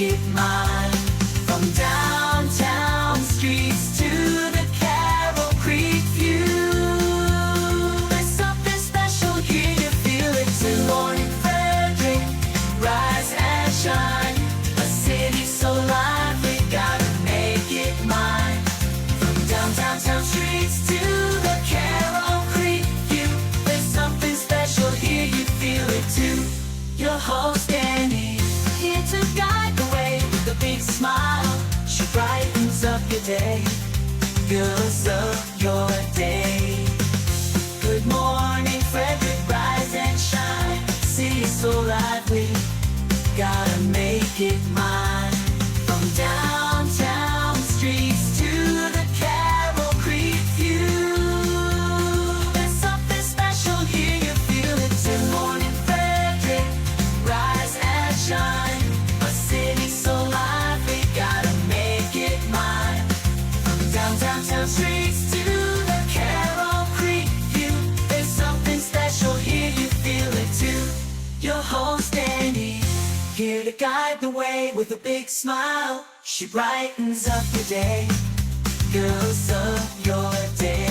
it mine. From downtown streets to the Carroll Creek view, there's something special here, you feel it too. Good morning Frederick, rise and shine. A city so lively, gotta make it mine. From downtown streets to the Carroll Creek view, there's something special here, you feel it too. Your host Danny, here to guide the way with a big smile. She brightens up your day, fills up your day. Good morning Frederick, rise and shine. City so lively, gotta make it mine. From downtown streets to the Carroll Creek view, there's something special here, you feel it too. Good morning Frederick, rise and shine. A city so lively, gotta make it mine. From downtown streets to the Carroll Creek view, there's something special here, you feel it too. Your host Andy, here to guide the way with a big smile. She brightens up your day, fills up your day.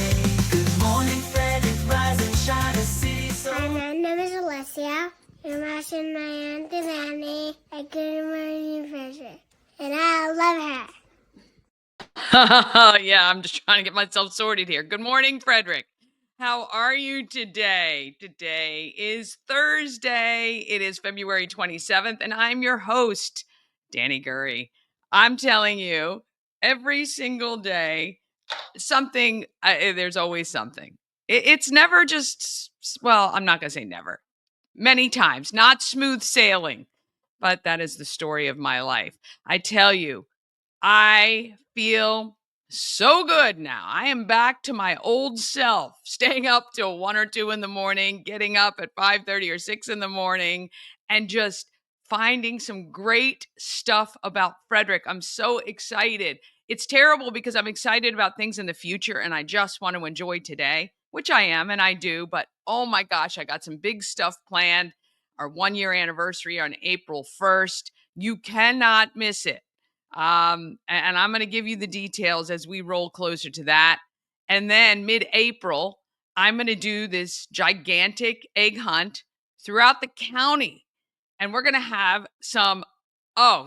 Good morning Frederick, rise and shine. A city so... Hi, my name is Alessia. I'm watching my Aunt Annie at Good Morning Frederick, and I love her. Yeah, I'm just trying to get myself sorted here. Good morning, Frederick. How are you today? Today is Thursday. It is February 27th, and I'm your host, Danny Gurry. I'm telling you, every single day, something, there's always something. It's never just, well, I'm not going to say never. Many times, not smooth sailing, but that is the story of my life. I tell you, I feel so good now. I am back to my old self, staying up till 1 or 2 in the morning, getting up at 5:30 or 6 in the morning, and just finding some great stuff about Frederick. I'm so excited. It's terrible because I'm excited about things in the future and I just want to enjoy today, which I am and I do. But oh my gosh, I got some big stuff planned. Our 1-year anniversary on April 1st. You cannot miss it. And I'm going to give you the details as we roll closer to that. And then mid-April, I'm going to do this gigantic egg hunt throughout the county. And we're going to have some,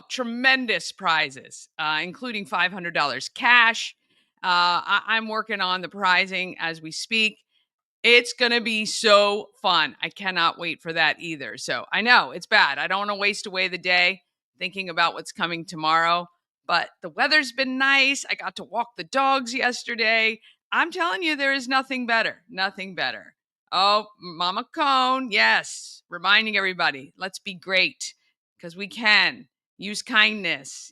tremendous prizes, including $500 cash. I'm working on the prizing as we speak. It's going to be so fun. I cannot wait for that either. So I know it's bad. I don't want to waste away the day thinking about what's coming tomorrow, but the weather's been nice. I got to walk the dogs yesterday. I'm telling you, there is nothing better. Nothing better. Oh, Mama Cone. Yes. Reminding everybody, let's be great because we can use kindness,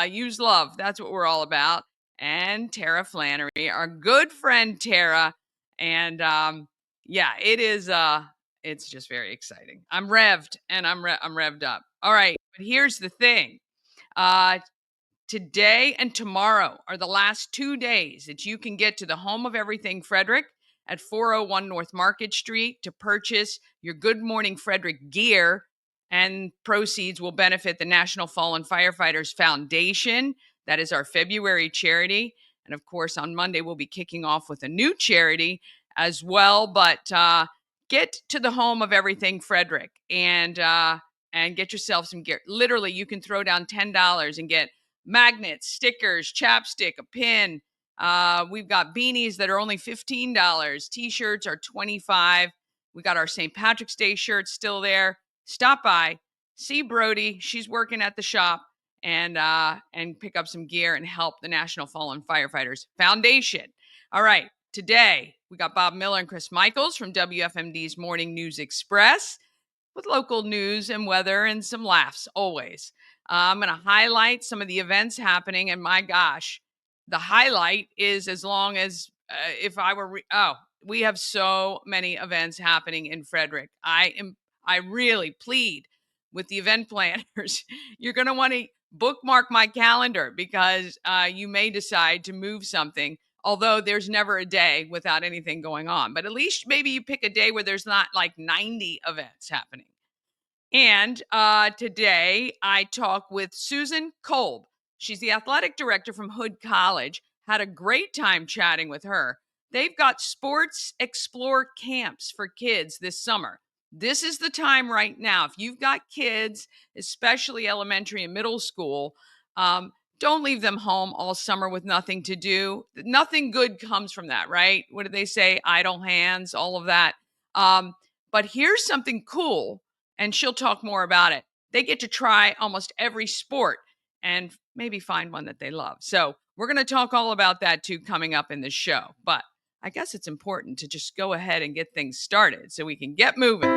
use love. That's what we're all about. And Tara Flannery, our good friend Tara. And yeah, it is it's just very exciting. I'm revved and I'm revved up. All right, but here's the thing. Today and tomorrow are the last 2 days that you can get to the home of everything Frederick at 401 North Market Street to purchase your Good Morning Frederick gear, and proceeds will benefit the National Fallen Firefighters Foundation. That is our February charity. And of course, on Monday, we'll be kicking off with a new charity as well. But get to the home of everything Frederick and get yourself some gear. Literally, you can throw down $10 and get magnets, stickers, chapstick, a pin. We've got beanies that are only $15. T-shirts are $25. We got our St. Patrick's Day shirts still there. Stop by, see Brody. She's working at the shop, and pick up some gear and help the National Fallen Firefighters Foundation. All right, today we got Bob Miller and Chris Michaels from WFMD's Morning News Express with local news and weather and some laughs always. I'm going to highlight some of the events happening, and my gosh, the highlight is as long as if I were we have so many events happening in Frederick. I really plead with the event planners. You're going to want to bookmark my calendar because you may decide to move something, although there's never a day without anything going on. But at least maybe you pick a day where there's not like 90 events happening. And today I talk with Susan Kolb. She's the athletic director from Hood College. Had a great time chatting with her. They've got Sports Xplore camps for kids this summer. This is the time right now. If you've got kids, especially elementary and middle school, um, don't leave them home all summer with nothing to do. Nothing good comes from that, right? What do they say? Idle hands, all of that. Um, but here's something cool, and she'll talk more about it. They get to try almost every sport and maybe find one that they love. So, we're going to talk all about that too coming up in the show. But I guess it's important to just go ahead and get things started so we can get moving.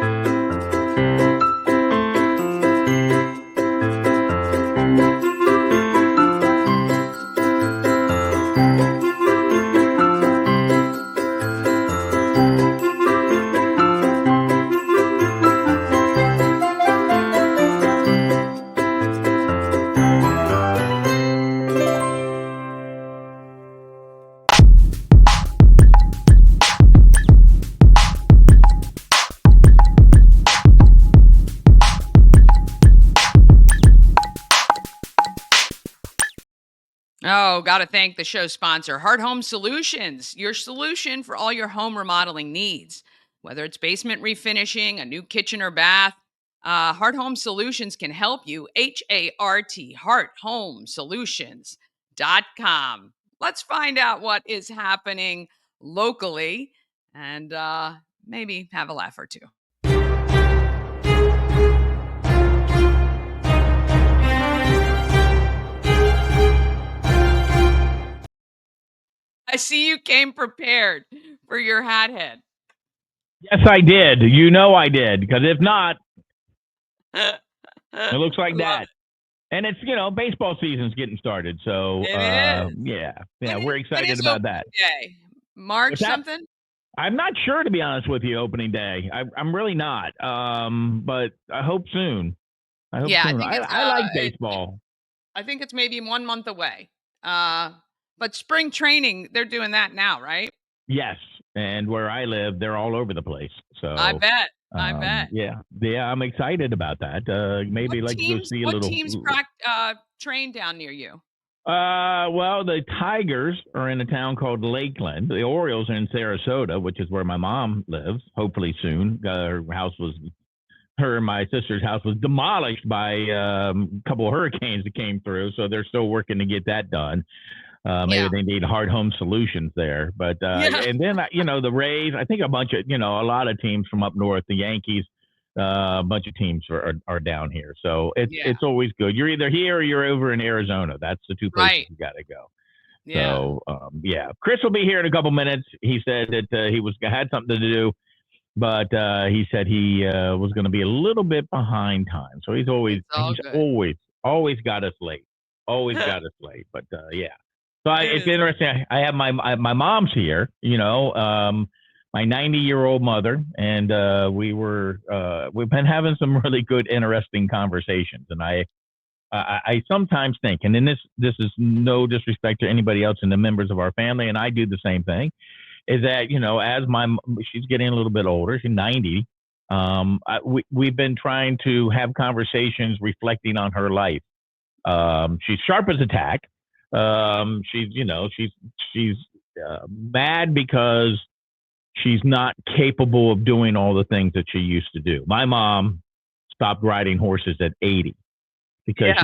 Oh, got to thank the show sponsor, Heart Home Solutions, your solution for all your home remodeling needs. Whether it's basement refinishing, a new kitchen or bath, Heart Home Solutions can help you. HART, hearthomesolutions.com. Let's find out what is happening locally and maybe have a laugh or two. I see you came prepared for your hat head. Yes, I did. You know I did, because if not, it looks like that. And it's, baseball season's getting started. So, It is. yeah, we're excited about that. Day? March What's that? something? I'm not sure, to be honest with you, opening day. I'm really not. But I hope soon. I hope Yeah, I soon. think it's, I like baseball. I think it's maybe 1 month away. But spring training, they're doing that now, right? Yes. And where I live, they're all over the place. So I bet. Yeah, I'm excited about that. Maybe like to go see a What little. teams train down near you? Well, the Tigers are in a town called Lakeland. The Orioles are in Sarasota, which is where my mom lives. Hopefully soon. Her and my sister's house was demolished by a couple of hurricanes that came through, so they're still working to get that done. Maybe they need Hard Home Solutions there. But and then the Rays. I think a lot of teams from up north, the Yankees. A bunch of teams are down here, so it's always good. You're either here or you're over in Arizona. That's the two places you got to go. Yeah. So Chris will be here in a couple minutes. He said that he had something to do, but he said he was going to be a little bit behind time. So he's always got us late. Always got us late. But yeah. So it's interesting. I have my mom's here. My 90-year-old mother, and we've been having some really good, interesting conversations. And I sometimes think, and then this is no disrespect to anybody else in the members of our family, and I do the same thing, is that as she's getting a little bit older, she's 90. We've been trying to have conversations reflecting on her life. She's sharp as a tack. She's mad because she's not capable of doing all the things that she used to do. My mom stopped riding horses at 80 because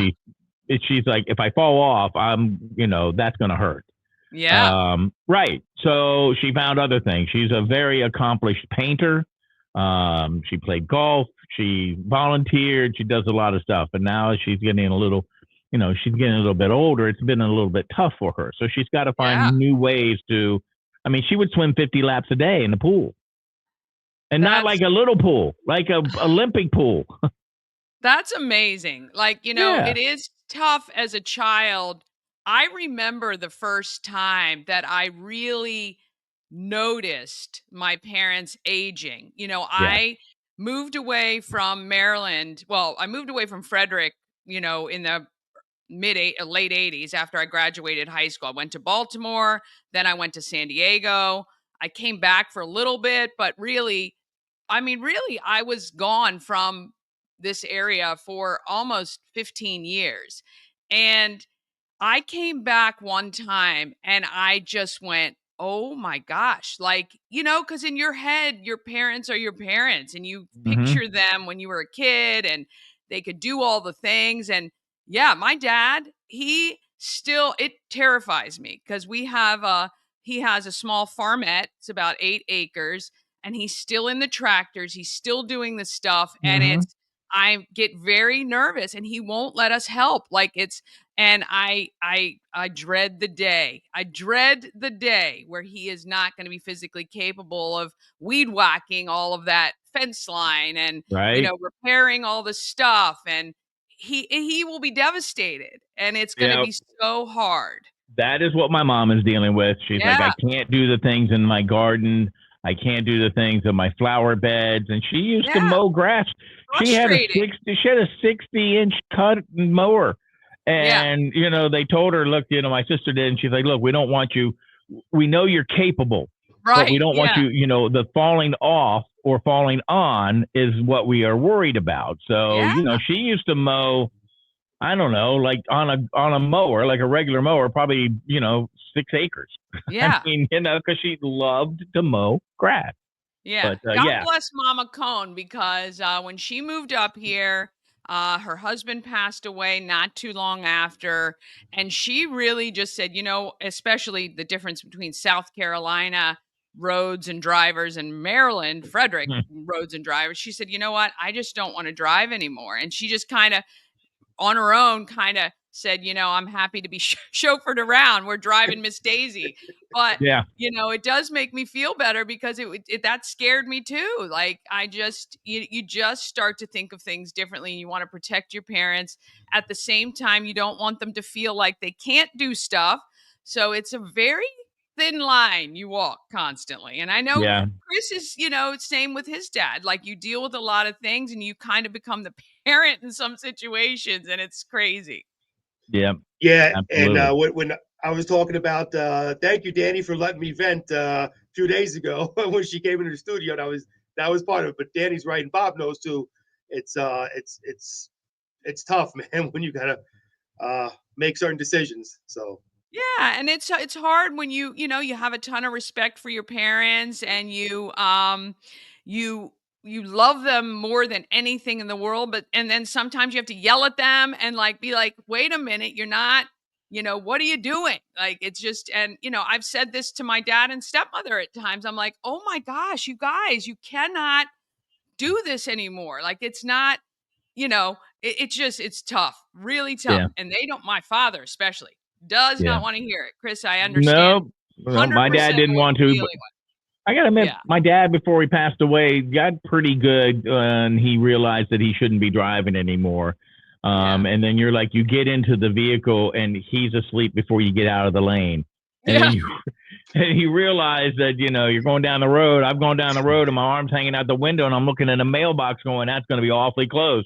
she's like, if I fall off, that's going to hurt. Yeah. Right. So she found other things. She's a very accomplished painter. She played golf. She volunteered. She does a lot of stuff. And now she's getting a little bit older. It's been a little bit tough for her. So she's got to find new ways to. I mean, she would swim 50 laps a day in the pool. And not like a little pool, like a Olympic pool. That's amazing. It is tough as a child. I remember the first time that I really noticed my parents aging. I moved away from Maryland. Well, I moved away from Frederick, in the late 80s after I graduated high school. I went to Baltimore, then I went to San Diego. I came back for a little bit, but really, I was gone from this area for almost 15 years. And I came back one time and I just went, "Oh my gosh." Like, because in your head, your parents are your parents and you Mm-hmm. picture them when you were a kid and they could do all the things. And yeah, my dad, it terrifies me because he has a small farmette. It's about 8 acres and he's still in the tractors. He's still doing the stuff. And Mm-hmm. I get very nervous and he won't let us help. And I dread the day. I dread the day where he is not going to be physically capable of weed whacking all of that fence line and Right. repairing all the stuff, and he will be devastated and it's going to Yeah. be so hard. That is what my mom is dealing with. She's like, I Yeah, can't do the things in my garden. I can't do the things in my flower beds. And she used to yeah, mow grass. She had a frustrating. 60-inch cut mower. Yeah, And, they told her, look, my sister did. And she's like, look, we don't want you. We know you're capable, but we right. don't want Yeah, you, the falling off or falling on is what we are worried about. So, yeah, she used to mow, I don't know, like on a mower, like a regular mower, probably 6 acres. I yeah. mean, because she loved to mow grass. Yeah. But God yeah, bless Mama Cone because when she moved up here, her husband passed away not too long after. And she really just said, especially the difference between South Carolina roads and drivers and Maryland, Frederick roads and drivers. She said, you know what? I just don't want to drive anymore. And she just kind of on her own kind of said, I'm happy to be chauffeured around. We're driving Miss Daisy. But, yeah, it does make me feel better because that scared me too. Like you just start to think of things differently and you want to protect your parents. At the same time, you don't want them to feel like they can't do stuff. So it's a very thin line you walk constantly. And I know yeah, Chris is, same with his dad. Like you deal with a lot of things and you kind of become the parent in some situations and it's crazy. yeah, Yeah, and absolutely. when I was talking about, thank you, Danny, for letting me vent a few days ago when she came into the studio. That was part of it. But Danny's right, and Bob knows too. It's tough, man, when you gotta make certain decisions. So Yeah, and it's hard when you have a ton of respect for your parents and you you love them more than anything in the world, but and then sometimes you have to yell at them and like be like, "Wait a minute, you're not, what are you doing?" Like it's just and I've said this to my dad and stepmother at times. I'm like, "Oh my gosh, you guys, you cannot do this anymore." Like it's not it's tough, really tough. Yeah, And they don't, my father especially, does yeah. not want to hear it. Chris, I understand No, no, my dad 100% didn't what want you're to, dealing but with. I gotta admit, Yeah. my dad before he passed away got pretty good, and he realized that he shouldn't be driving anymore. Yeah. And then you're like, you get into the vehicle and he's asleep before you get out of the lane, and then Yeah. you and you realize that you're going down the road. I've gone down the road and my arm's hanging out the window, and I'm looking at a mailbox, going, "That's going to be awfully close."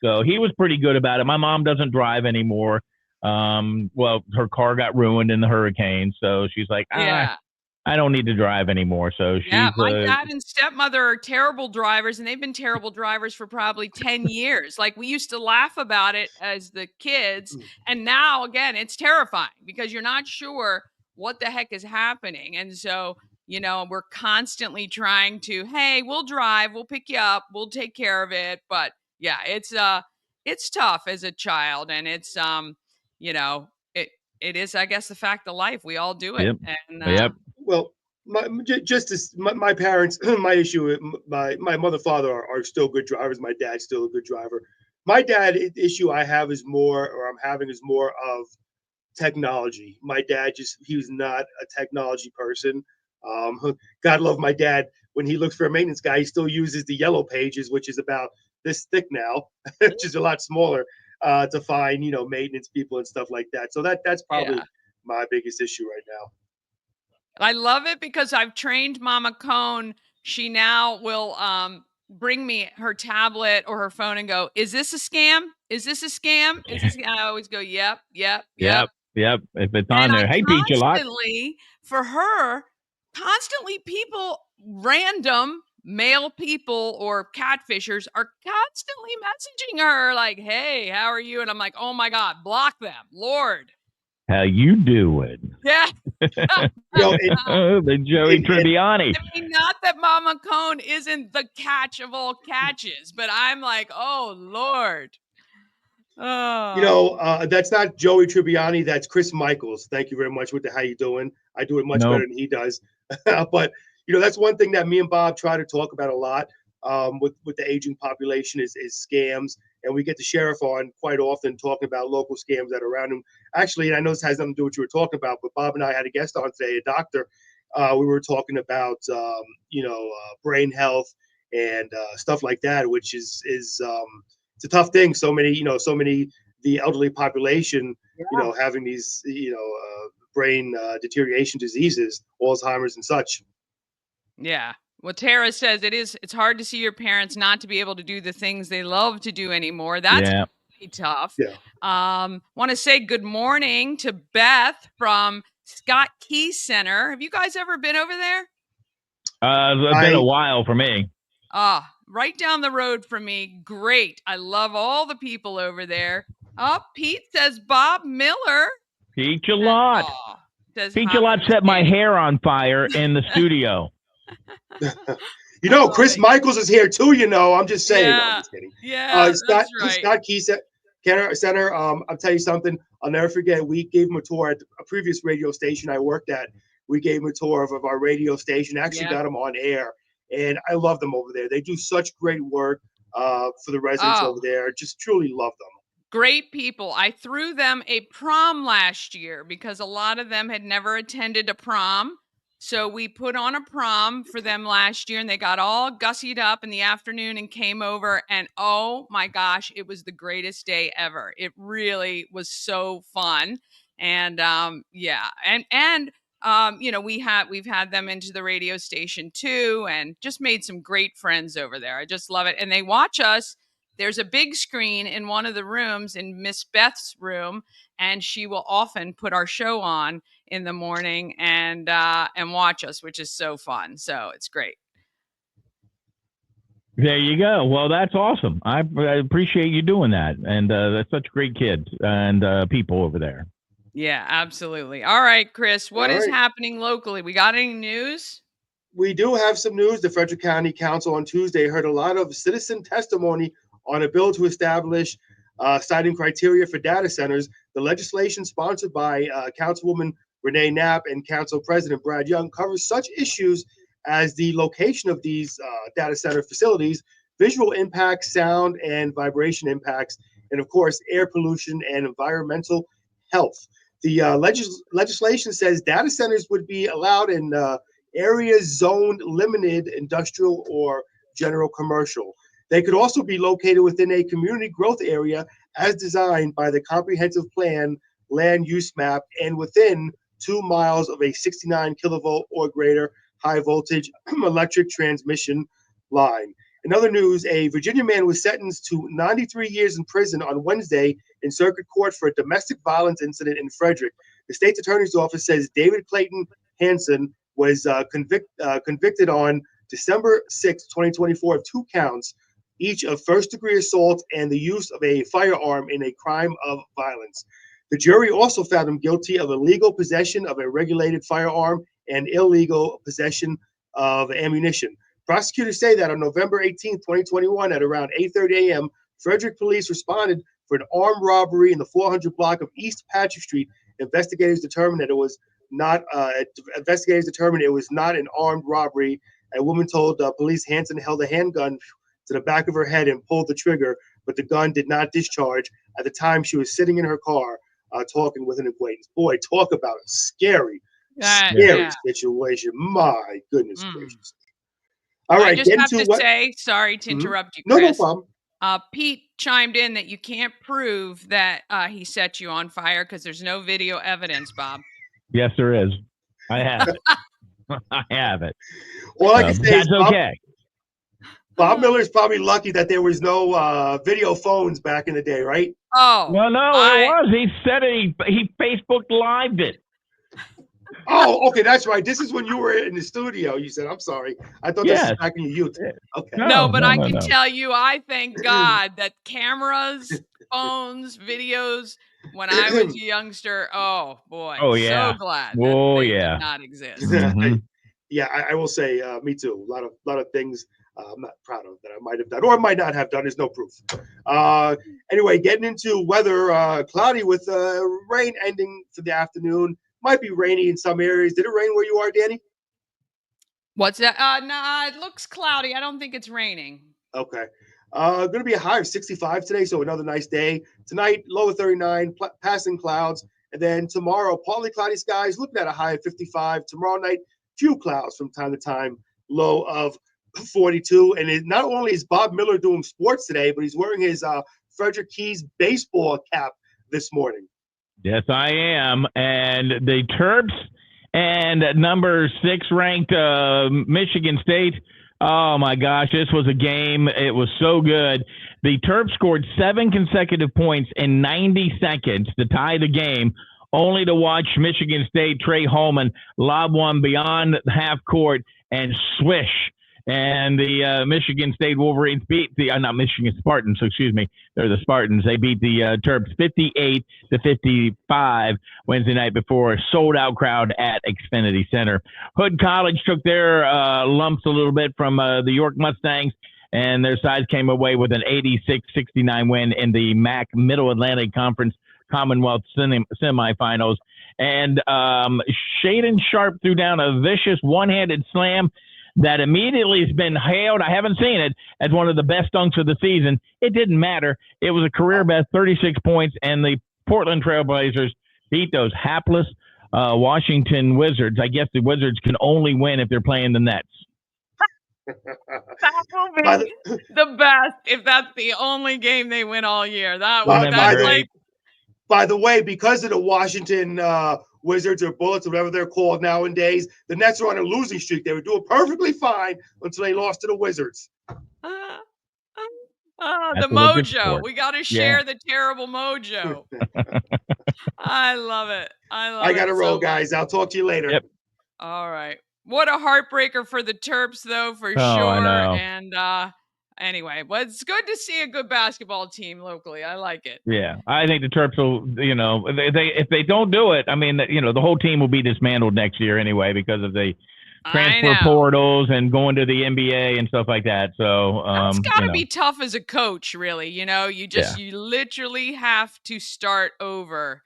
So he was pretty good about it. My mom doesn't drive anymore. Well, her car got ruined in the hurricane, so she's like, Yeah. I don't need to drive anymore. So Yeah, she's my dad and stepmother are terrible drivers, and they've been terrible drivers for probably 10 years. Like, we used to laugh about it as the kids, and now, again, it's terrifying because you're not sure what the heck is happening, and so, we're constantly trying to, "Hey, we'll drive, we'll pick you up, we'll take care of it," but, yeah, it's tough as a child, and you know, it it is, I guess, the fact of life. We all do it, yep, and, yep, well, just as my parents, my issue, my mother, father are still good drivers. My dad's still a good driver. My dad issue I have is more, or I'm having is more of technology. My dad he was not a technology person. God love my dad. When he looks for a maintenance guy, he still uses the yellow pages, which is about this thick now, which is a lot smaller, to find maintenance people and stuff like that. So that's yeah. probably my biggest issue right now. I love it because I've trained Mama Cone. She now will bring me her tablet or her phone and go, "Is this a scam? Is this a scam? Is this?" I always go, "Yep, yep, yep." yep, yep. If it's And on I there, hey, Peach, a lot. constantly, for her, constantly people random male people or catfishers are constantly messaging her like, "Hey, how are you?" And I'm like, "Oh my God, block them, Lord." How you doing? Yeah. The Joey Tribbiani. I mean, not that Mama Cone isn't the catch of all catches, but I'm like, oh Lord. Oh. That's not Joey Tribbiani. That's Chris Michaels. Thank you very much with the how you doing. I do it much better than he does. But that's one thing that me and Bob try to talk about a lot with the aging population is scams, and we get the sheriff on quite often talking about local scams that are around him. Actually, and I know this has nothing to do with what you were talking about, but Bob and I had a guest on today, a doctor. We were talking about brain health and stuff like that, which is it's a tough thing. So many the elderly population, having these brain deterioration diseases, Alzheimer's and such. Yeah. Well, Tara says it's hard to see your parents not to be able to do the things they love to do anymore. That's pretty tough. Yeah. Want to say good morning to Beth from Scott Key Center. Have you guys ever been over there? It's been a while for me. Right down the road from me. Great. I love all the people over there. Pete says Bob Miller. Pete a lot. Pete a lot set my hair on fire in the studio. Chris Michaels is here too. I'm just saying. Yeah. No, I'm just kidding. That's right. Scott Key Center. I'll tell you something. I'll never forget. We gave him a tour at a previous radio station I worked at. We gave him a tour of our radio station. Actually, got him on air, and I love them over there. They do such great work for the residents over there. Just truly love them. Great people. I threw them a prom last year because a lot of them had never attended a prom. So we put on a prom for them last year, and they got all gussied up in the afternoon and came over. And oh my gosh, it was the greatest day ever. It really was so fun. And we've had them into the radio station too, and just made some great friends over there. I just love it. And they watch us. There's a big screen in one of the rooms in Miss Beth's room, and she will often put our show on in the morning and watch us, which is so fun. So it's great. There you go. Well, that's awesome. I appreciate you doing that, and that's such great kids and people over there. Yeah, absolutely. All right, Chris, what is happening locally? We got any news? We do have some news. The Frederick County Council on Tuesday heard a lot of citizen testimony on a bill to establish citing criteria for data centers. The legislation sponsored by Councilwoman Renee Knapp and Council President Brad Young covers such issues as the location of these data center facilities, visual impacts, sound and vibration impacts, and of course, air pollution and environmental health. The legislation says data centers would be allowed in areas zoned limited industrial or general commercial. They could also be located within a community growth area as designed by the comprehensive plan land use map and within 2 miles of a 69 kilovolt or greater high voltage electric transmission line. In other news, a Virginia man was sentenced to 93 years in prison on Wednesday in circuit court for a domestic violence incident in Frederick. The state's attorney's office says David Clayton Hansen was convicted on December 6, 2024 of 2 counts, each of first-degree assault and the use of a firearm in a crime of violence. The jury also found him guilty of illegal possession of a regulated firearm and illegal possession of ammunition. Prosecutors say that on November 18, 2021, at around 8:30 a.m., Frederick police responded for an armed robbery in the 400 block of East Patrick Street. Investigators determined it was not an armed robbery. A woman told police Hansen held a handgun to the back of her head and pulled the trigger, but the gun did not discharge. At the time, she was sitting in her car talking with an acquaintance. Boy, talk about a scary situation. My goodness gracious. All right, I just have to say, sorry to interrupt you, Chris. No problem. Pete chimed in that you can't prove that he set you on fire because there's no video evidence, Bob. Yes, there is. I have it. I have it. All I can say is okay. Bob Miller's probably lucky that there was no video phones back in the day, right? Oh. Well, no, it was. He said it. He Facebook Lived it. Oh, okay, that's right. This is when you were in the studio. You said, "I'm sorry." I thought this was back in your youth. Okay. No, but I no, can no. tell you, I thank God that cameras, phones, videos, when I was a youngster, oh boy, Oh so yeah. glad that Oh they did yeah. not exist. hmm Yeah, I will say, me too. A lot of things I'm not proud of that I might have done or might not have done. There's no proof. Uh, anyway, getting into weather, cloudy with rain ending for the afternoon. Might be rainy in some areas. Did it rain where you are, Danny? What's that? No, it looks cloudy. I don't think it's raining. Okay. Going to be a high of 65 today, so another nice day. Tonight, low of 39, passing clouds. And then tomorrow, partly cloudy skies, looking at a high of 55. Tomorrow night, few clouds from time to time, low of 42. And not only is Bob Miller doing sports today, but he's wearing his Frederick Keys baseball cap this morning. Yes, I am. And the Terps and number 6 ranked Michigan State. Oh my gosh, this was a game. It was so good. The Terps scored 7 consecutive points in 90 seconds to tie the game, only to watch Michigan State Trey Holman lob one beyond half court and swish. And the Michigan State Wolverines beat the not Michigan Spartans, excuse me. They're the Spartans. They beat the Terps 58-55 Wednesday night before a sold-out crowd at Xfinity Center. Hood College took their lumps a little bit from the York Mustangs, and their side came away with an 86-69 win in the MAC Middle Atlantic Conference Commonwealth semifinals. And Shaden Sharp threw down a vicious one-handed slam that immediately has been hailed. I haven't seen it as one of the best dunks of the season. It didn't matter. It was a career best 36 points, and the Portland Trailblazers beat those hapless Washington Wizards. I guess the Wizards can only win if they're playing the Nets. That will be the best if that's the only game they win all year. That's great. By the way, because of the Washington Wizards or Bullets, or whatever they're called nowadays, the Nets are on a losing streak. They were doing perfectly fine until they lost to the Wizards. The mojo. We got to share the terrible mojo. I love it. I got to roll, guys. I'll talk to you later. Yep. All right. What a heartbreaker for the Terps, though, for sure. I know. And anyway, well, it's good to see a good basketball team locally. I like it. Yeah, I think the Terps will, if they don't do it, I mean, the whole team will be dismantled next year anyway because of the transfer portals and going to the NBA and stuff like that. So it's got to be tough as a coach, really. You literally have to start over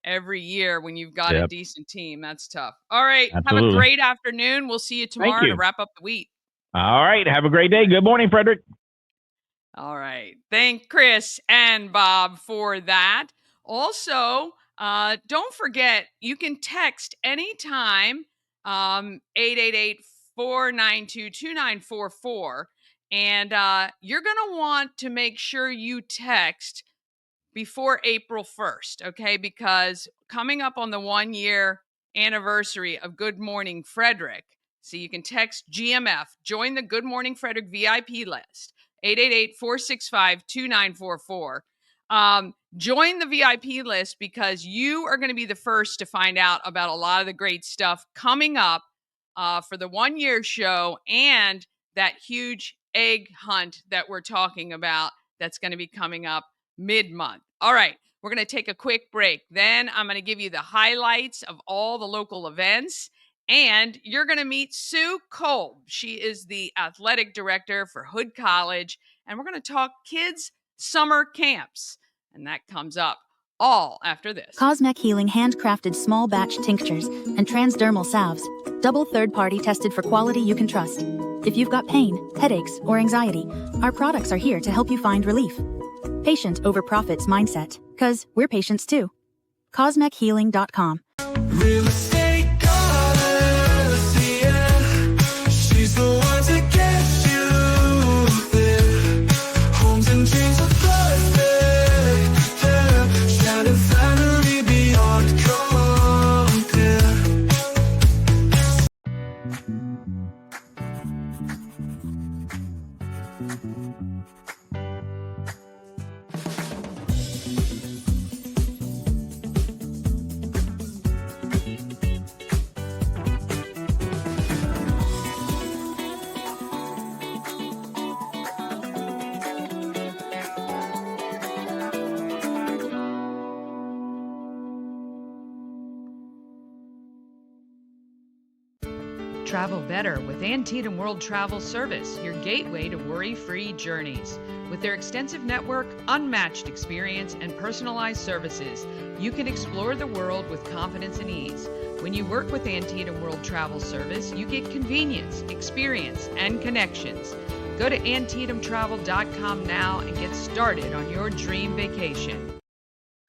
every year when you've got a decent team. That's tough. All right. Absolutely. Have a great afternoon. We'll see you tomorrow to wrap up the week. All right. Have a great day. Good morning, Frederick. All right. Thank Chris and Bob for that. Also, don't forget, you can text anytime 888-492-2944. And you're going to want to make sure you text before April 1st, okay? Because coming up on the 1-year anniversary of Good Morning Frederick, so you can text GMF, join the Good Morning Frederick VIP list, 888-465-2944. Join the VIP list because you are going to be the first to find out about a lot of the great stuff coming up for the 1-year show and that huge egg hunt that we're talking about that's going to be coming up mid-month. All right, we're going to take a quick break. Then I'm going to give you the highlights of all the local events, and you're going to meet Sue Kolb. She is the athletic director for Hood College, and we're going to talk kids' summer camps, and that comes up all after this. Cosmec Healing handcrafted small batch tinctures and transdermal salves, double third-party tested for quality you can trust. If you've got pain, headaches, or anxiety, our products are here to help you find relief. Patient over profits mindset, 'cause we're patients too. CosmecHealing.com. Real estate goddess, yeah. She's the one to get you there. Homes and dreams are perfect, yeah. Shining family beyond compare. Travel better with Antietam World Travel Service, your gateway to worry-free journeys. With their extensive network, unmatched experience, and personalized services, you can explore the world with confidence and ease. When you work with Antietam World Travel Service, you get convenience, experience, and connections. Go to AntietamTravel.com now and get started on your dream vacation.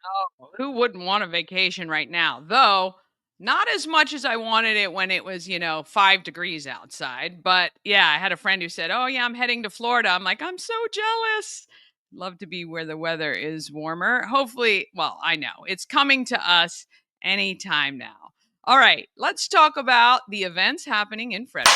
Oh, who wouldn't want a vacation right now? Though, not as much as I wanted it when it was, 5 degrees outside. But yeah, I had a friend who said, "Oh, yeah, I'm heading to Florida." I'm like, "I'm so jealous." Love to be where the weather is warmer. Hopefully, well, I know it's coming to us anytime now. All right, let's talk about the events happening in Frederick.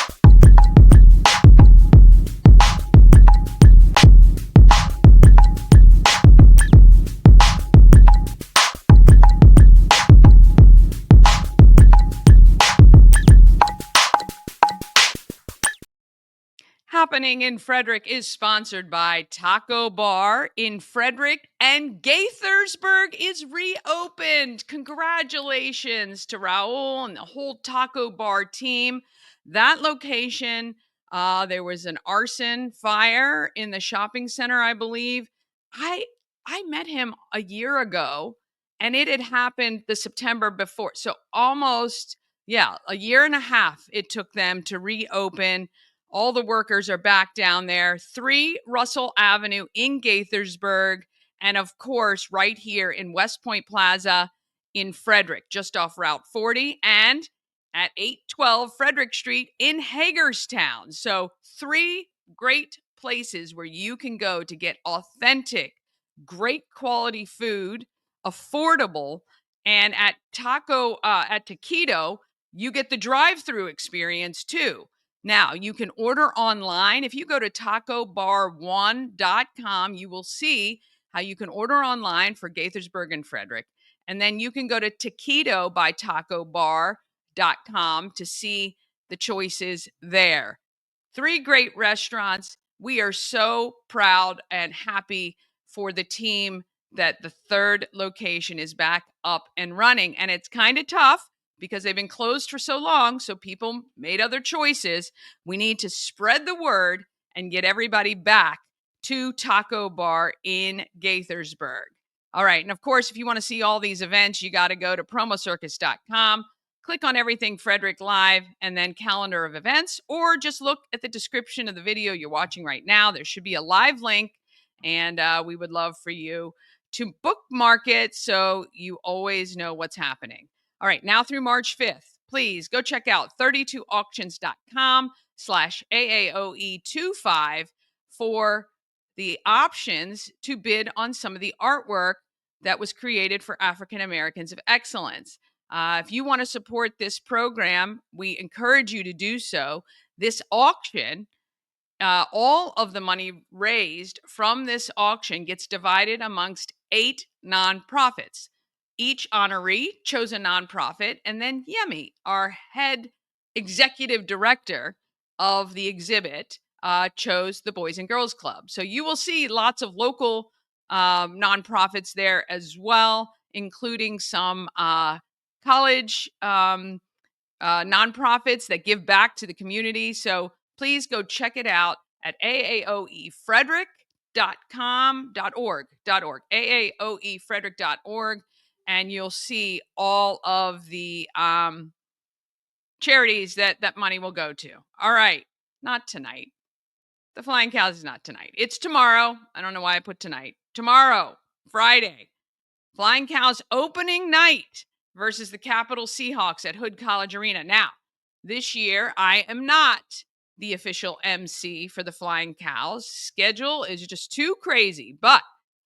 Happening in Frederick is sponsored by Taco Bar in Frederick, and Gaithersburg is reopened. Congratulations to Raul and the whole Taco Bar team. That location, there was an arson fire in the shopping center, I believe. I met him a year ago, and it had happened the September before. So almost, yeah, a year and a half it took them to reopen. All the workers are back down there. 3 Russell Avenue in Gaithersburg. And of course, right here in West Point Plaza in Frederick, just off Route 40. And at 812 Frederick Street in Hagerstown. So 3 great places where you can go to get authentic, great quality food, affordable. And at Taquito, you get the drive-through experience too. Now, you can order online. If you go to tacobar1.com, you will see how you can order online for Gaithersburg and Frederick. And then you can go to Taquito by tacobar.com to see the choices there. 3 great restaurants. We are so proud and happy for the team that the 3rd location is back up and running. And it's kind of tough because they've been closed for so long, so people made other choices. We need to spread the word and get everybody back to Taco Bar in Gaithersburg. All right, and of course, if you want to see all these events, you got to go to promocircus.com, click on Everything Frederick Live, and then calendar of events, or just look at the description of the video you're watching right now. There should be a live link, and we would love for you to bookmark it so you always know what's happening. All right, now through March 5th, please go check out 32auctions.com/AAOE25 for the options to bid on some of the artwork that was created for African Americans of Excellence. If you want to support this program, we encourage you to do so. This auction, all of the money raised from this auction gets divided amongst 8 nonprofits. Each honoree chose a nonprofit, and then Yemi, our head executive director of the exhibit, chose the Boys and Girls Club. So you will see lots of local nonprofits there as well, including some college nonprofits that give back to the community. So please go check it out at aaoefrederick.com.org, aaoefrederick.org, and you'll see all of the charities that money will go to. All right, not tonight. The Flying Cows is not tonight. It's tomorrow. I don't know why I put tonight. Tomorrow, Friday, Flying Cows opening night versus the Capital Seahawks at Hood College Arena. Now, this year, I am not the official MC for the Flying Cows. Schedule is just too crazy, but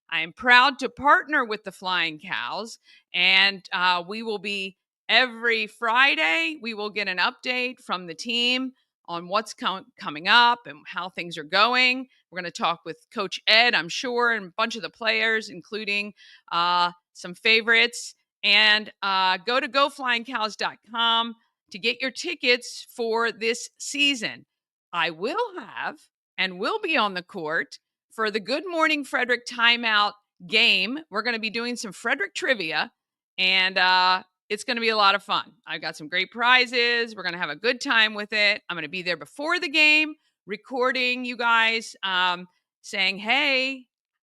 I am proud to partner with the Flying Cows, and we will be every Friday. We will get an update from the team on what's coming up and how things are going. We're going to talk with Coach Ed, I'm sure, and a bunch of the players, including some favorites. And go to goflyingcows.com to get your tickets for this season. I will have and will be on the court for the Good Morning Frederick timeout game. We're going to be doing some Frederick trivia. And it's going to be a lot of fun. I've got some great prizes. We're going to have a good time with it. I'm going to be there before the game, recording you guys, saying, hey,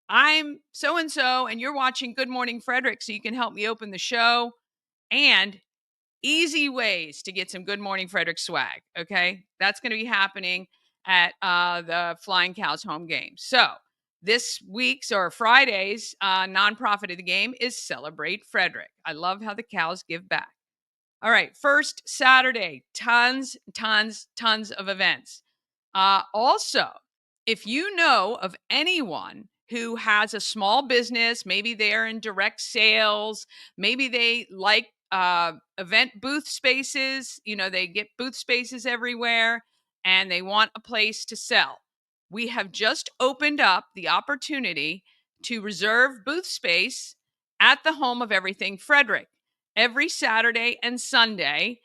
I'm so and so, and you're watching Good Morning Frederick, so you can help me open the show. And easy ways to get some Good Morning Frederick swag. Okay. That's going to be happening at the Flying Cows home game. So this week's or Friday's nonprofit of the game is Celebrate Frederick. I love how the cows give back. All right. First Saturday, tons of events. Also, if you know of anyone who has a small business, maybe they're in direct sales, maybe they like event booth spaces, they get booth spaces everywhere and they want a place to sell. We have just opened up the opportunity to reserve booth space at the home of Everything Frederick. Every Saturday and Sunday,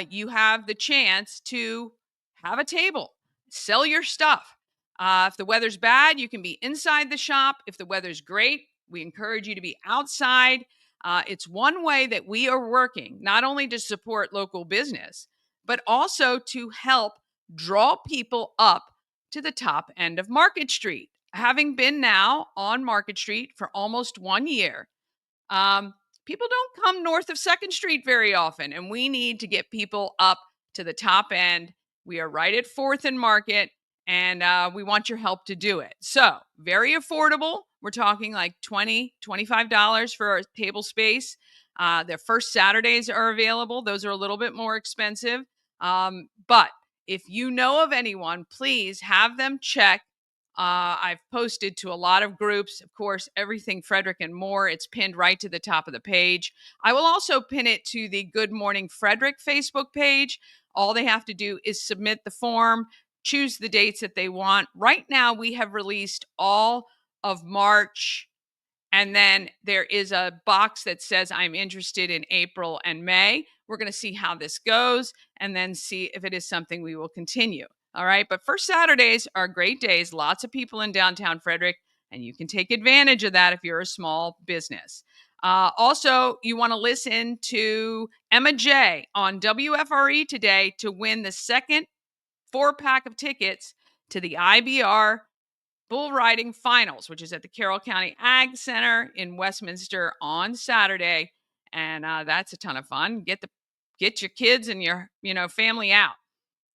you have the chance to have a table, sell your stuff. If the weather's bad, you can be inside the shop. If the weather's great, we encourage you to be outside. It's one way that we are working, not only to support local business, but also to help draw people up to the top end of Market Street. Having been now on Market Street for almost 1 year, people don't come north of 2nd Street very often, and we need to get people up to the top end. We are right at 4th and Market, and we want your help to do it. So very affordable. We're talking like $20, $25 for a table space. The first Saturdays are available. Those are a little bit more expensive. But if you know of anyone, please have them check. I've posted to a lot of groups, of course, Everything Frederick and more. It's pinned right to the top of the page. I will also pin it to the Good Morning Frederick Facebook page. All they have to do is submit the form, choose the dates that they want. Right now, we have released all of March. And then there is a box that says, I'm interested in April and May. We're going to see how this goes and then see if it is something we will continue. All right. But first Saturdays are great days. Lots of people in downtown Frederick, and you can take advantage of that if you're a small business. Also, you want to listen to Emma J on WFRE today to win the second 4-pack of tickets to the IBR Bull Riding Finals, which is at the Carroll County Ag Center in Westminster on Saturday. And that's a ton of fun. Get your kids and your family out.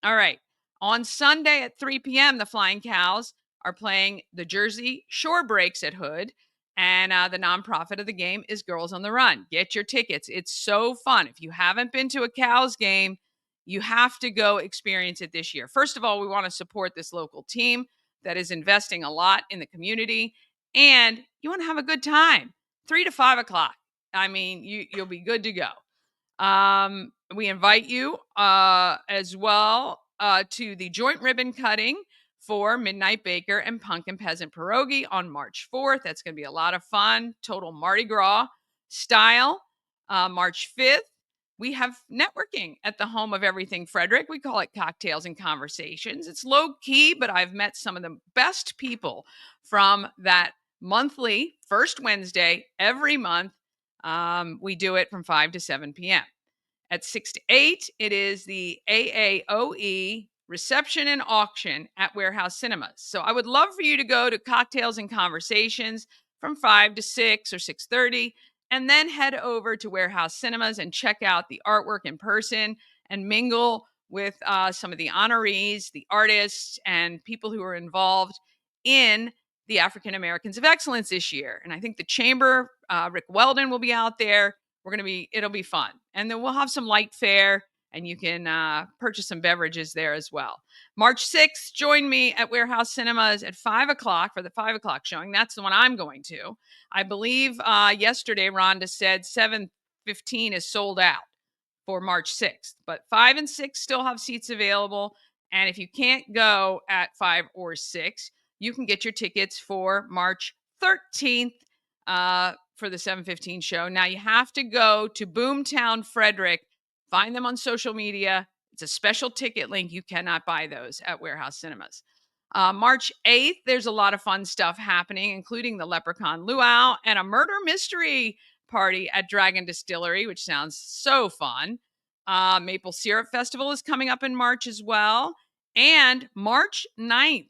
All right. On Sunday at 3 p.m., the Flying Cows are playing the Jersey Shore Breaks at Hood. And the nonprofit of the game is Girls on the Run. Get your tickets. It's so fun. If you haven't been to a Cows game, you have to go experience it this year. First of all, we want to support this local team that is investing a lot in the community. And you want to have a good time. 3 to 5 o'clock. I mean, you'll be good to go. We invite you as well to the joint ribbon cutting for Midnight Baker and Pumpkin Peasant Pierogi on March 4th. That's going to be a lot of fun. Total Mardi Gras style. March 5th, we have networking at the home of Everything Frederick. We call it Cocktails and Conversations. It's low key, but I've met some of the best people from that monthly first Wednesday every month. We do it from 5 to 7 p.m. At 6 to 8, it is the AAOE reception and auction at Warehouse Cinemas. So I would love for you to go to Cocktails and Conversations from 5 to 6 or 6:30, and then head over to Warehouse Cinemas and check out the artwork in person and mingle with some of the honorees, the artists, and people who are involved in the African Americans of Excellence this year. And I think the Chamber, Rick Weldon will be out there. It'll be fun. And then we'll have some light fare and you can purchase some beverages there as well. March 6th, join me at Warehouse Cinemas at 5 o'clock for the 5 o'clock showing. That's the one I'm going to. I believe yesterday Rhonda said 7:15 is sold out for March 6th, but 5 and 6 still have seats available. And if you can't go at 5 or 6, you can get your tickets for March 13th for the 7:15 show. Now you have to go to Boomtown Frederick, find them on social media. It's a special ticket link. You cannot buy those at Warehouse Cinemas. March 8th, there's a lot of fun stuff happening, including the Leprechaun Luau and a murder mystery party at Dragon Distillery, which sounds so fun. Maple Syrup Festival is coming up in March as well. And March 9th.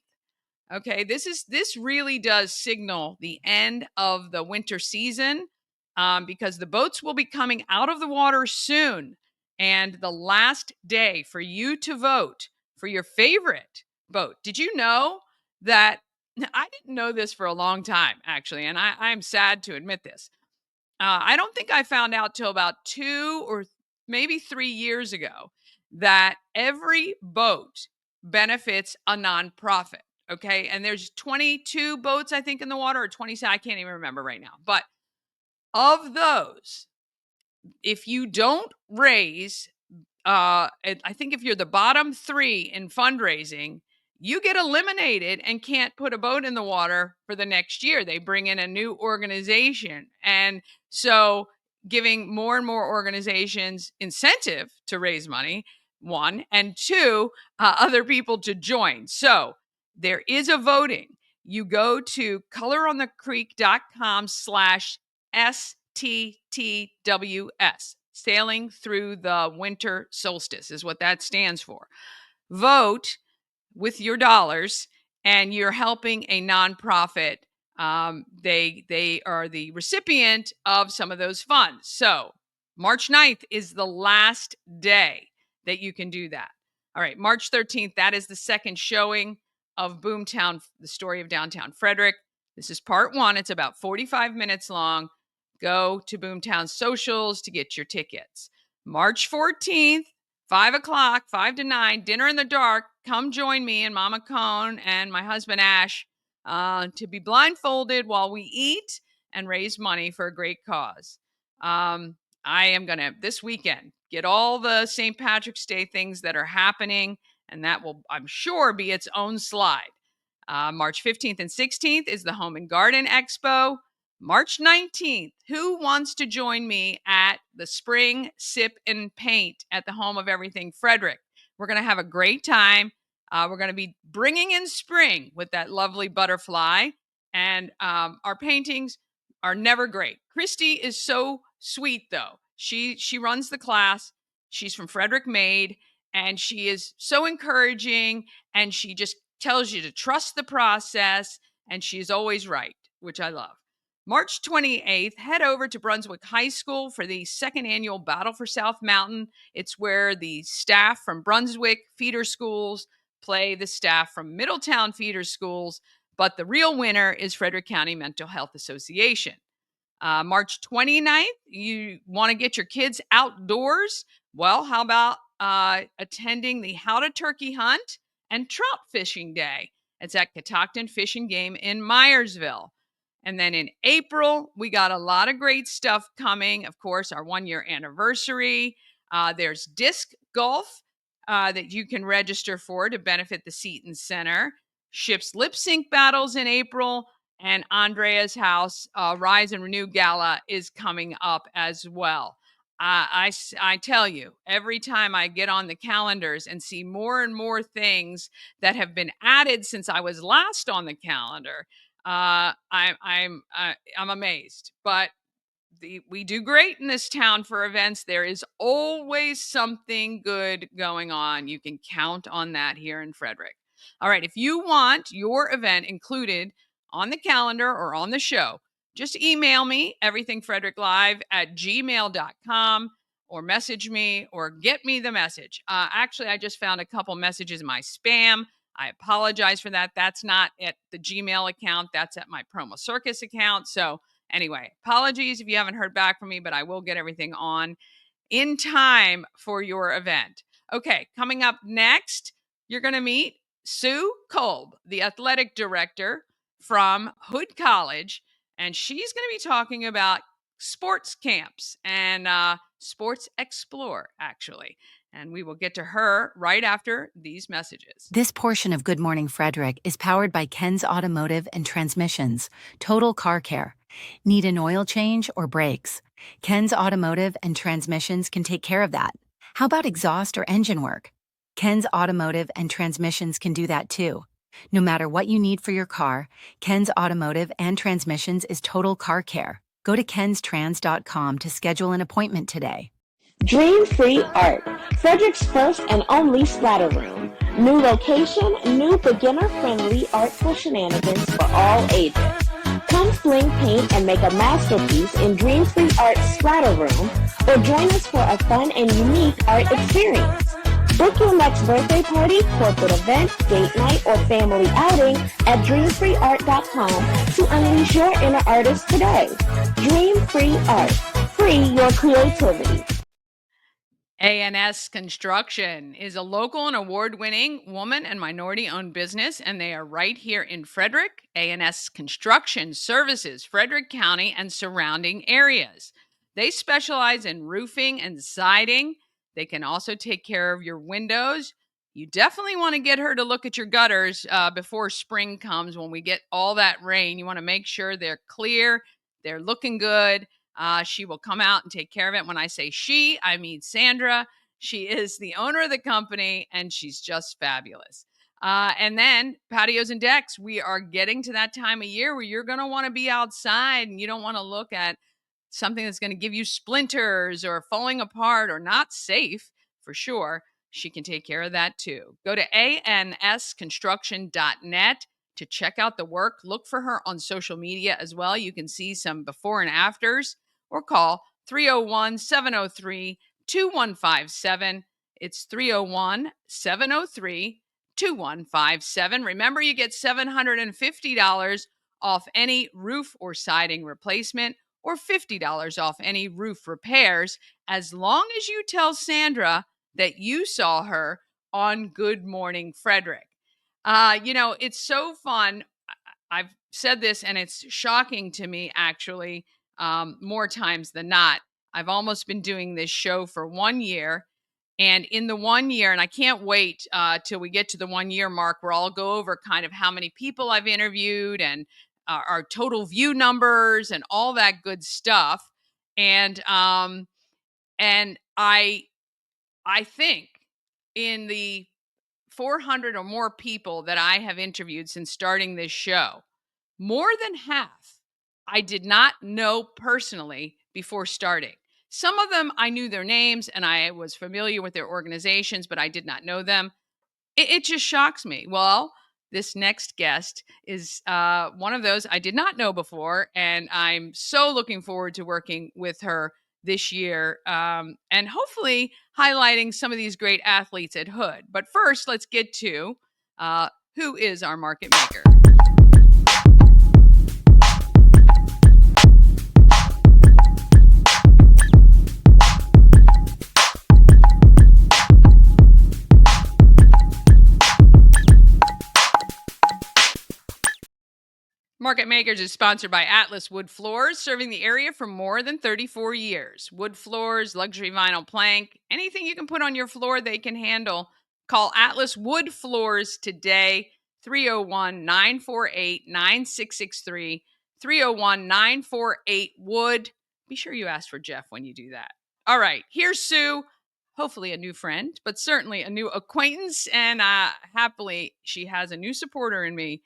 Okay, this really does signal the end of the winter season, because the boats will be coming out of the water soon. And the last day for you to vote for your favorite boat. Did you know that? I didn't know this for a long time, actually, and I'm sad to admit this. I don't think I found out till about 2 or maybe 3 years ago that every boat benefits a nonprofit. Okay. And there's 22 boats, I think, in the water, or 20. I can't even remember right now. But of those, if you don't raise, I think if you're the bottom 3 in fundraising, you get eliminated and can't put a boat in the water for the next year. They bring in a new organization. And so giving more and more organizations incentive to raise money, 1, and 2, other people to join. So there is a voting. You go to coloronthecreek.com/STTWS. Sailing Through the Winter Solstice is what that stands for. Vote with your dollars, and you're helping a nonprofit. They are the recipient of some of those funds. So March 9th is the last day that you can do that. All right, March 13th, that is the second showing of Boomtown, the story of downtown Frederick. This is part 1. It's about 45 minutes long. Go to Boomtown socials to get your tickets. March 14th, 5 o'clock, 5 to 9, dinner in the dark. Come join me and Mama Cone and my husband Ash to be blindfolded while we eat and raise money for a great cause. I am going to, this weekend, get all the St. Patrick's Day things that are happening, and that will, I'm sure, be its own slide. March 15th and 16th is the Home and Garden Expo. March 19th, who wants to join me at the Spring Sip and Paint at the Home of Everything Frederick? We're going to have a great time. We're going to be bringing in spring with that lovely butterfly. And our paintings are never great. Christy is so sweet, though. She runs the class. She's from Frederick Maid, and she is so encouraging, and she just tells you to trust the process, and she's always right, which I love. March 28th, head over to Brunswick High School for the second annual Battle for South Mountain. It's where the staff from Brunswick feeder schools play the staff from Middletown feeder schools, but the real winner is Frederick County Mental Health Association. March 29th, you want to get your kids outdoors? Well, how about attending the How to Turkey Hunt and Trout Fishing Day? It's at Catoctin Fish and Game in Myersville. And then in April, we got a lot of great stuff coming. Of course, our 1-year anniversary. There's disc golf that you can register for to benefit the Seton Center. Ship's lip sync battles in April. And Andrea's House Rise and Renew Gala is coming up as well. I tell you, every time I get on the calendars and see more and more things that have been added since I was last on the calendar, I'm amazed. But we do great in this town for events. There is always something good going on. You can count on that here in Frederick. All right, if you want your event included on the calendar or on the show, just email me, everythingfredericklive@gmail.com, or message me or get me the message. Actually, I just found a couple messages in my spam. I apologize for that. That's not at the Gmail account. That's at my Promo Circus account. So anyway, apologies if you haven't heard back from me, but I will get everything on in time for your event. Okay, coming up next, you're going to meet Sue Kolb, the athletic director from Hood College, and she's going to be talking about sports camps and Sports Xplore, actually. And we will get to her right after these messages. This portion of Good Morning Frederick is powered by Ken's Automotive and Transmissions, Total Car Care. Need an oil change or brakes? Ken's Automotive and Transmissions can take care of that. How about exhaust or engine work? Ken's Automotive and Transmissions can do that too. No matter what you need for your car, Ken's Automotive and Transmissions is Total Car Care. Go to kenstrans.com to schedule an appointment today. Dream Free Art, Frederick's first and only splatter room. New location, new beginner-friendly artful shenanigans for all ages. Come sling paint and make a masterpiece in Dream Free Art's splatter room, or join us for a fun and unique art experience. Book your next birthday party, corporate event, date night, or family outing at dreamfreeart.com to unleash your inner artist today. Dream Free Art. Free your creativity. A&S Construction is a local and award-winning woman and minority-owned business, and they are right here in Frederick. A&S Construction services Frederick County and surrounding areas. They specialize in roofing and siding. They can also take care of your windows. You definitely want to get her to look at your gutters before spring comes. When we get all that rain, you want to make sure they're clear, they're looking good. She will come out and take care of it. When I say she, I mean Sandra. She is the owner of the company, and she's just fabulous. And then patios and decks. We are getting to that time of year where you're going to want to be outside, and you don't want to look at something that's going to give you splinters or falling apart or not safe for sure. She can take care of that too. Go to ansconstruction.net to check out the work. Look for her on social media as well. You can see some before and afters, or call 301-703-2157. It's 301-703-2157. Remember, you get $750 off any roof or siding replacement, or $50 off any roof repairs, as long as you tell Sandra that you saw her on Good Morning Frederick. It's so fun. I've said this, and it's shocking to me, actually, more times than not. I've almost been doing this show for 1 year. And in the 1 year, and I can't wait till we get to the 1 year mark, where I'll go over kind of how many people I've interviewed and our total view numbers and all that good stuff. And I think in the 400 or more people that I have interviewed since starting this show, more than half I did not know personally before starting. Some of them I knew their names and I was familiar with their organizations, but I did not know them. It just shocks me. Well, this next guest is one of those I did not know before, and I'm so looking forward to working with her this year, and hopefully highlighting some of these great athletes at Hood. But first, let's get to who is our market maker. Market Makers is sponsored by Atlas Wood Floors, serving the area for more than 34 years. Wood floors, luxury vinyl plank, anything you can put on your floor they can handle. Call Atlas Wood Floors today, 301-948-9663, 301-948-WOOD. Be sure you ask for Jeff when you do that. All right, here's Sue. Hopefully a new friend, but certainly a new acquaintance, and happily she has a new supporter in me.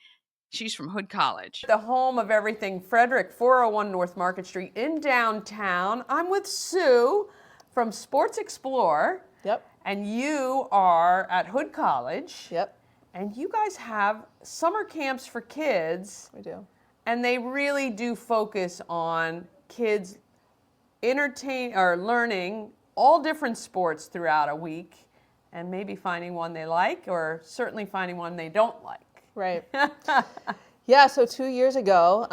She's from Hood College. The home of everything Frederick, 401 North Market Street in downtown. I'm with Sue from Sports Xplore. Yep. And you are at Hood College. Yep. And you guys have summer camps for kids. We do. And they really do focus on kids learning all different sports throughout a week, and maybe finding one they like, or certainly finding one they don't like. Right. Yeah, so 2 years ago,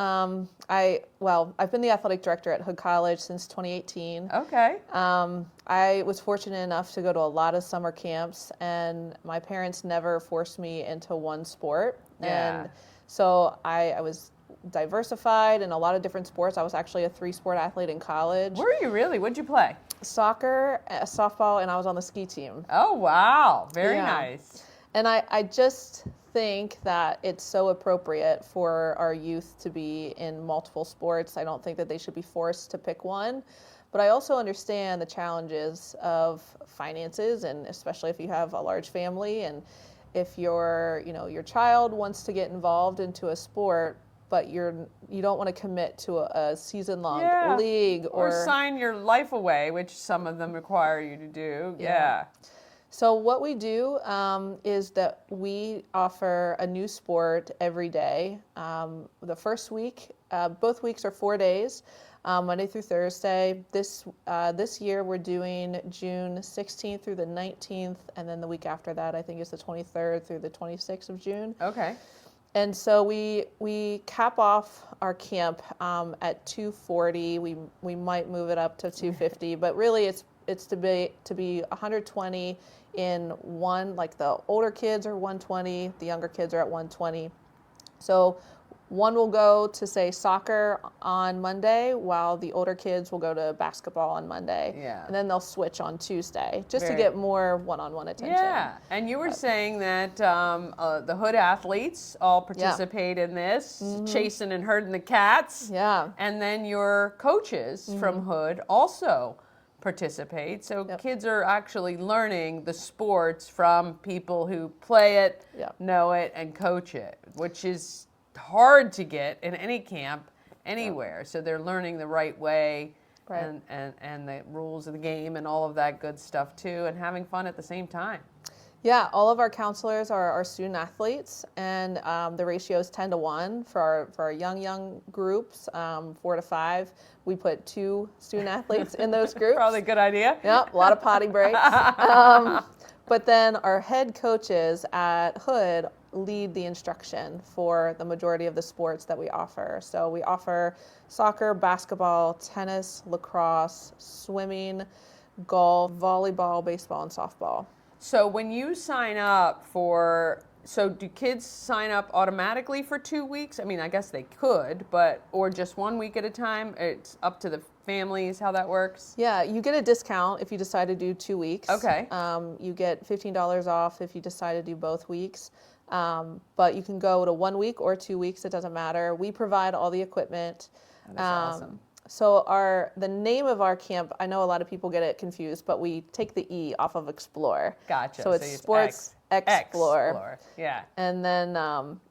I've been the athletic director at Hood College since 2018. Okay. I was fortunate enough to go to a lot of summer camps, and my parents never forced me into one sport. Yeah. And so I was diversified in a lot of different sports. I was actually a 3-sport athlete in college. Were you really? What'd you play? Soccer, softball, and I was on the ski team. Oh, wow. Very Yeah. nice. And I just think that it's so appropriate for our youth to be in multiple sports. I don't think that they should be forced to pick one. But I also understand the challenges of finances, and especially if you have a large family, and if your child wants to get involved into a sport, but you don't want to commit to a season-long league or sign your life away, which some of them require you to do. Yeah. So what we do is that we offer a new sport every day. The first week, both weeks are 4 days, Monday through Thursday. This year we're doing June 16th through the 19th, and then the week after that I think is the 23rd through the 26th of June. Okay. And so we cap off our camp at 240. We might move it up to 250, but really it's to be 120 in one, like the older kids are 120, the younger kids are at 120. So one will go to, say, soccer on Monday, while the older kids will go to basketball on Monday. Yeah. And then they'll switch on Tuesday, just to get more one-on-one attention. Yeah, and you were saying that the Hood athletes all participate in this, chasing and herding the cats. Yeah. And then your coaches from Hood also participate. So kids are actually learning the sports from people who play it, know it, and coach it, which is hard to get in any camp anywhere. So they're learning the right way and the rules of the game and all of that good stuff too, and having fun at the same time. Yeah, all of our counselors are student athletes, and the ratio is 10 to 1 for our young groups, 4 to 5. We put 2 student athletes in those groups. Probably a good idea. Yep, a lot of potty breaks. But then our head coaches at Hood lead the instruction for the majority of the sports that we offer. So we offer soccer, basketball, tennis, lacrosse, swimming, golf, volleyball, baseball, and softball. So when you sign up so do kids sign up automatically for 2 weeks? I mean, I guess they could, or just 1 week at a time? It's up to the families how that works? Yeah, you get a discount if you decide to do 2 weeks. Okay. You get $15 off if you decide to do both weeks. But you can go to 1 week or 2 weeks, it doesn't matter. We provide all the equipment. That's awesome. So the name of our camp, I know a lot of people get it confused, but we take the E off of Explore. Gotcha. So it's Sports Xplore. Yeah. And then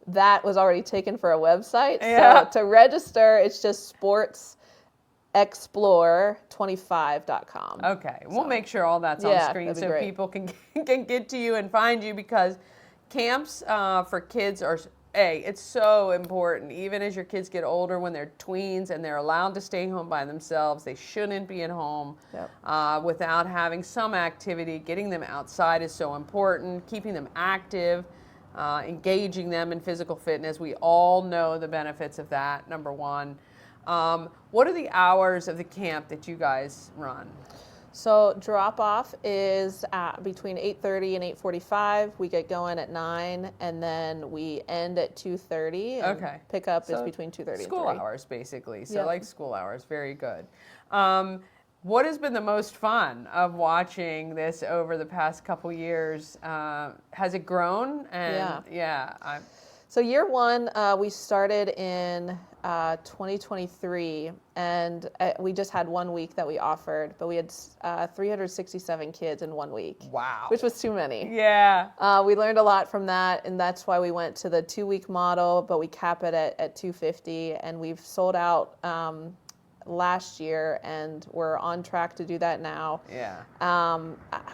that was already taken for a website. Yeah. So to register, it's just sportsxplore25.com. Okay. We'll make sure all that's on screen so people can get to you and find you, because camps for kids are, it's so important. Even as your kids get older, when they're tweens and they're allowed to stay home by themselves, they shouldn't be at home without having some activity. Getting them outside is so important. Keeping them active, engaging them in physical fitness. We all know the benefits of that, number one. What are the hours of the camp that you guys run? So drop-off is between 8:30 and 8:45. We get going at 9, and then we end at 2:30. Okay. Pickup is between 2:30 and 3. School hours, basically. So like school hours. Very good. What has been the most fun of watching this over the past couple years? Has it grown? And So year one, we started in 2023, and we just had 1 week that we offered, but we had 367 kids in 1 week. Wow. Which was too many. Yeah. We learned a lot from that, and that's why we went to the 2-week model, but we cap it at 250, and we've sold out last year, and we're on track to do that now. Yeah. I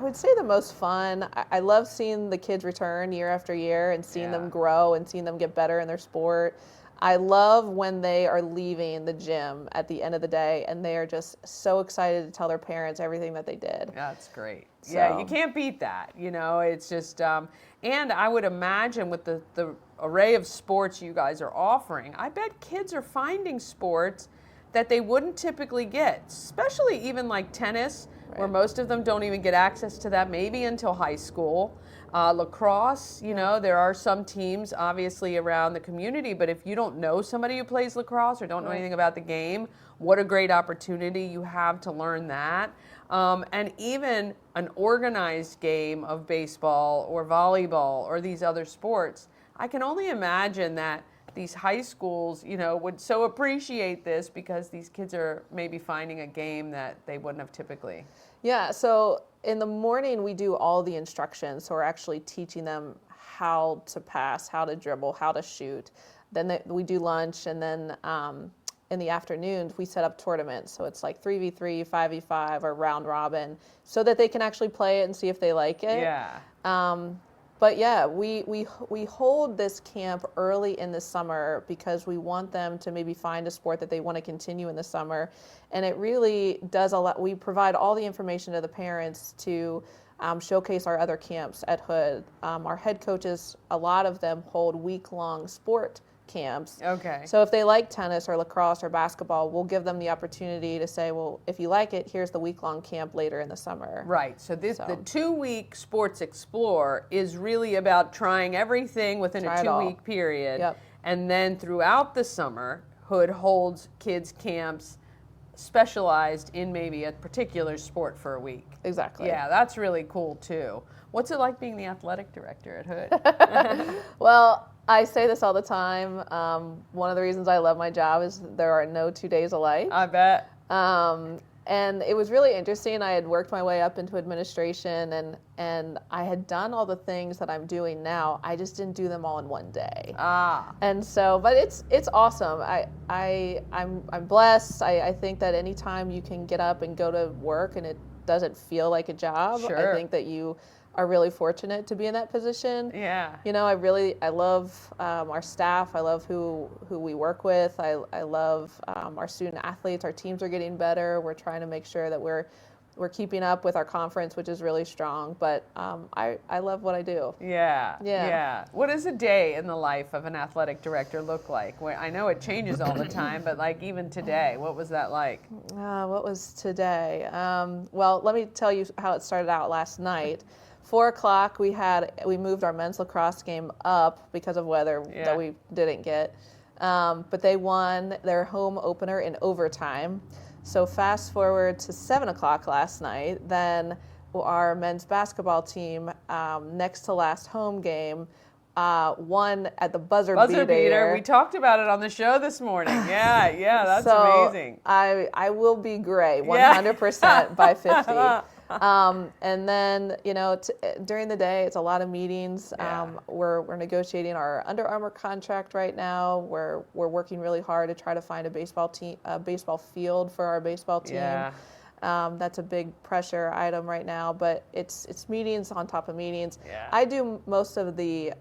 would say the most fun, I love seeing the kids return year after year and seeing them grow and seeing them get better in their sport. I love when they are leaving the gym at the end of the day and they are just so excited to tell their parents everything that they did. That's great. So. Yeah, you can't beat that. You know, it's just, and I would imagine with the array of sports you guys are offering, I bet kids are finding sports that they wouldn't typically get, especially even like tennis, where most of them don't even get access to that maybe until high school. Lacrosse, you know, there are some teams obviously around the community, but if you don't know somebody who plays lacrosse or don't know anything about the game, what a great opportunity you have to learn that. And even an organized game of baseball or volleyball or these other sports, I can only imagine that these high schools, you know, would so appreciate this because these kids are maybe finding a game that they wouldn't have typically. Yeah, so in the morning we do all the instructions, so we're actually teaching them how to pass, how to dribble, how to shoot. we do lunch, and then in the afternoons we set up tournaments. So it's like 3v3, 5v5, or round robin, so that they can actually play it and see if they like it. Yeah. But yeah, we hold this camp early in the summer because we want them to maybe find a sport that they want to continue in the summer. And it really does a lot. We provide all the information to the parents to showcase our other camps at Hood. Our head coaches, a lot of them hold week-long sport camps. Okay. So if they like tennis or lacrosse or basketball, we'll give them the opportunity to say, well, if you like it, here's the week-long camp later in the summer. Right. So the 2-week Sports Xplore is really about trying everything within a 2-week period. Yep. And then throughout the summer, Hood holds kids camps specialized in maybe a particular sport for a week. Exactly. Yeah, that's really cool too. What's it like being the athletic director at Hood? Well, I say this all the time. One of the reasons I love my job is there are no 2 days alike. I bet. And it was really interesting. I had worked my way up into administration, and I had done all the things that I'm doing now. I just didn't do them all in one day. And so, but it's awesome. I'm blessed. I think that anytime you can get up and go to work and it doesn't feel like a job, Sure. I think that you are really fortunate to be in that position. Yeah. You know, I love our staff. I love who we work with. I love our student athletes. Our teams are getting better. We're trying to make sure that we're keeping up with our conference, which is really strong. But I love what I do. Yeah. What does a day in the life of an athletic director look like? I know it changes all the time, but like even today, what was that like? What was today? Well, let me tell you how it started out last night. 4 o'clock, we moved our men's lacrosse game up because of weather that we didn't get. But they won their home opener in overtime. So fast forward to 7 o'clock last night, then our men's basketball team, next to last home game, won at the buzzer beater. We talked about it on the show this morning. Yeah, that's so amazing. I will be gray 100% by 50. And then, you know, during the day, it's a lot of meetings. We're negotiating our Under Armour contract right now. We're working really hard to try to find a baseball field for our baseball team. Yeah. That's a big pressure item right now, but it's meetings on top of meetings. Yeah. I do most of the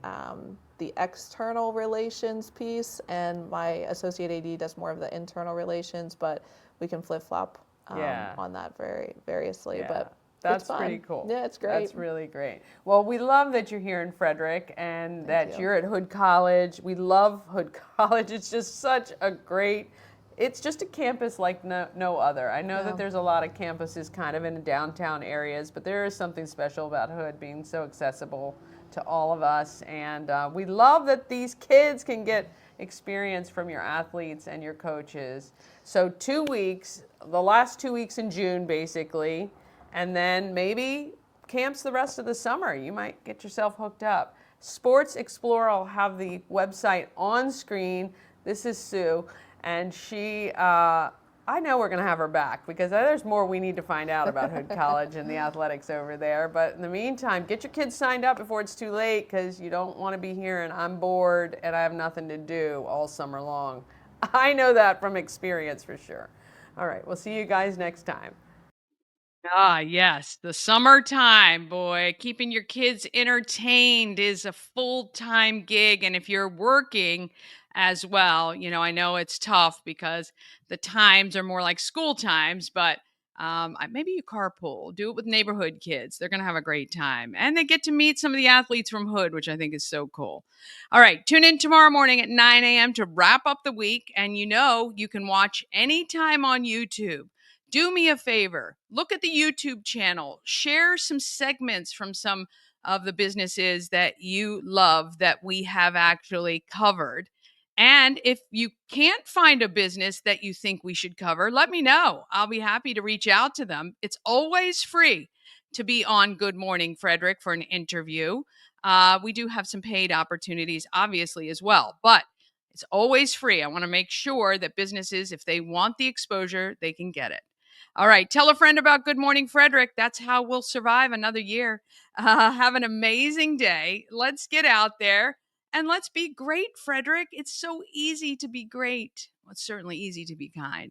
external relations piece, and my associate AD does more of the internal relations, but we can flip-flop on that variously. Yeah. But That's it's fun. pretty cool. Yeah, it's great. That's really great. Well, we love that you're here in Frederick and that you. you're at Hood College. We love Hood College. It's just such a great, it's just a campus like no other. I know that there's a lot of campuses kind of in downtown areas, but there is something special about Hood being so accessible to all of us. And we love that these kids can get experience from your athletes and your coaches. So 2 weeks, the last 2 weeks in June, basically, and then maybe camps the rest of the summer. You might get yourself hooked up. Sports Xplore, I'll have the website on screen. This is Sue, and she, I know we're going to have her back because there's more we need to find out about Hood College and the athletics over there. But in the meantime, get your kids signed up before it's too late, because you don't want to be hearing, I'm bored and I have nothing to do all summer long. I know that from experience for sure. All right, we'll see you guys next time. Yes, the summertime, boy. Keeping your kids entertained is a full-time gig. And if you're working as well, you know, I know it's tough because the times are more like school times, but maybe you carpool, do it with neighborhood kids. They're going to have a great time. And they get to meet some of the athletes from Hood, which I think is so cool. All right, tune in tomorrow morning at 9 a.m. to wrap up the week. And you know, you can watch anytime on YouTube. Do me a favor, look at the YouTube channel, share some segments from some of the businesses that you love that we have actually covered. And if you can't find a business that you think we should cover, let me know. I'll be happy to reach out to them. It's always free to be on Good Morning Frederick for an interview. We do have some paid opportunities, obviously, as well, but it's always free. I want to make sure that businesses, if they want the exposure, they can get it. All right. Tell a friend about Good Morning Frederick. That's how we'll survive another year. Have an amazing day. Let's get out there And let's be great, Frederick. It's so easy to be great. Well, it's certainly easy to be kind.